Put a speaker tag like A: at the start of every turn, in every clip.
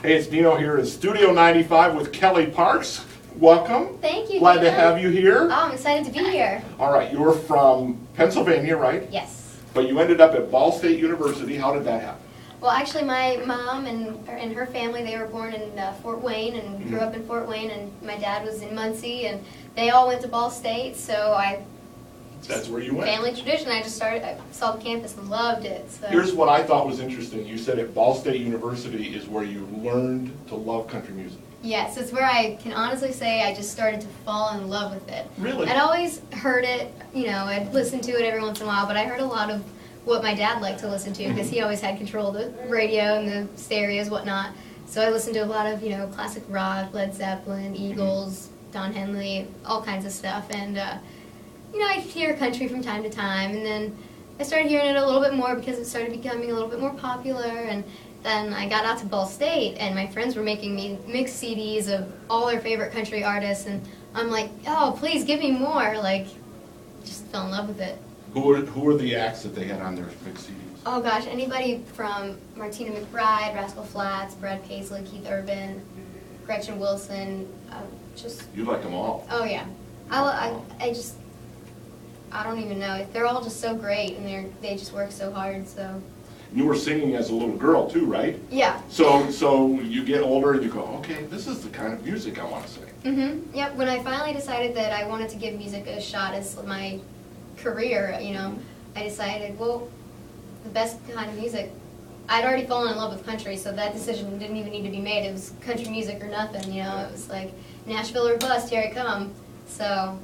A: Hey, it's deanO here in Studio 95 with Kelly Parks. Welcome.
B: Thank you.
A: Glad to have you here.
B: Oh, I'm excited to be here.
A: All right, you're from Pennsylvania, right?
B: Yes.
A: But you ended up at Ball State University. How did that happen?
B: Well, actually, my mom and her family, they were born in Fort Wayne and grew up in Fort Wayne, and my dad was in Muncie, and they all went to Ball State, so
A: That's where you went.
B: Family tradition. I saw the campus and loved it. So.
A: Here's what I thought was interesting. You said at Ball State University is where you learned to love country music.
B: Yes, it's where I can honestly say I just started to fall in love with it.
A: Really?
B: I'd always heard it, I'd listen to it every once in a while, but I heard a lot of what my dad liked to listen to because he always had control of the radio and the stereos, whatnot. So I listened to a lot of, classic rock, Led Zeppelin, Eagles, Don Henley, all kinds of stuff. And, I'd hear country from time to time. And then I started hearing it a little bit more because it started becoming a little bit more popular. And then I got out to Ball State, and my friends were making me mix CDs of all their favorite country artists. And I'm like, oh, please give me more. Just fell in love with it.
A: Who were the acts that they had on their mixed CDs?
B: Oh gosh, anybody from Martina McBride, Rascal Flatts, Brad Paisley, Keith Urban, Gretchen Wilson,
A: You like them all.
B: Oh yeah, I don't even know. They're all just so great, and they just work so hard. So.
A: You were singing as a little girl too, right?
B: Yeah.
A: So you get older and you go, okay, this is the kind of music I want to sing.
B: Mm-hmm. Yep. When I finally decided that I wanted to give music a shot as my career, I decided, well, the best kind of music. I'd already fallen in love with country, so that decision didn't even need to be made. It was country music or nothing, It was like Nashville or bust, here I come. So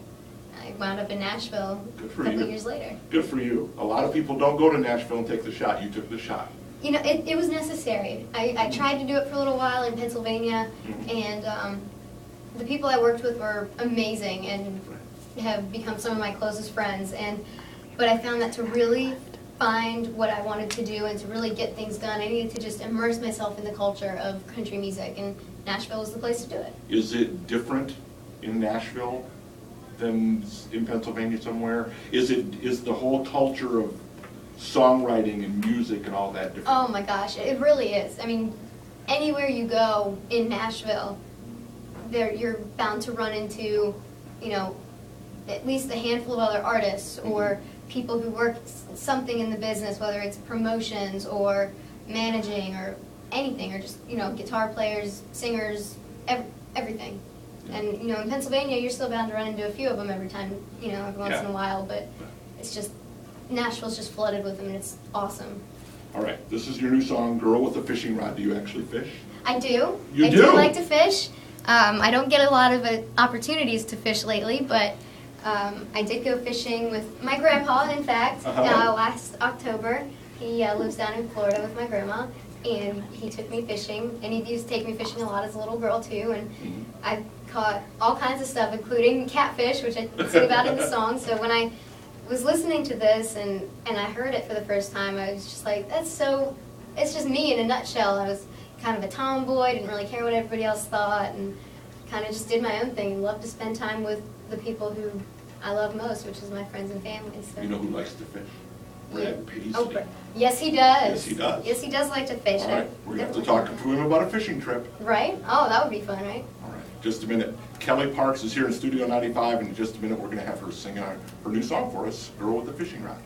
B: I wound up in Nashville a couple years later.
A: Good for you. A lot of people don't go to Nashville and take the shot. You took the shot.
B: It was necessary. I tried to do it for a little while in Pennsylvania, and the people I worked with were amazing and have become some of my closest friends. But I found that to really find what I wanted to do and to really get things done, I needed to just immerse myself in the culture of country music, and Nashville was the place to do it.
A: Is it different in Nashville than in Pennsylvania somewhere? Is the whole culture of songwriting and music and all that different?
B: Oh my gosh, it really is. I mean, anywhere you go in Nashville, you're bound to run into, at least a handful of other artists or people who work something in the business, whether it's promotions or managing or anything, or just, guitar players, singers, everything. And, in Pennsylvania, you're still bound to run into a few of them every once in a while, but it's just, Nashville's just flooded with them, and it's awesome.
A: All right, this is your new song, Girl with a Fishing Rod. Do you actually fish?
B: I do.
A: You
B: I do like to fish. I don't get a lot of opportunities to fish lately, but I did go fishing with my grandpa, in fact, last October. He lives down in Florida with my grandma, and he took me fishing, and he used to take me fishing a lot as a little girl too, and I caught all kinds of stuff, including catfish, which I sing about in the song. So when I was listening to this and I heard it for the first time, I was just like, it's just me in a nutshell. I was kind of a tomboy, didn't really care what everybody else thought, and kind of just did my own thing and loved to spend time with the people who I love most, which is my friends and family. So.
A: You know who likes to fish? Brad Paisley.
B: Oh, yes, he does.
A: Yes, he does.
B: Yes, he does like to fish.
A: All right, we're going to have to talk to him about a fishing trip.
B: Right? Oh, that would be fun, right?
A: All right, just a minute. Kelly Parks is here in Studio 95, and in just a minute we're going to have her sing her new song for us, Girl with a Fishing Rod.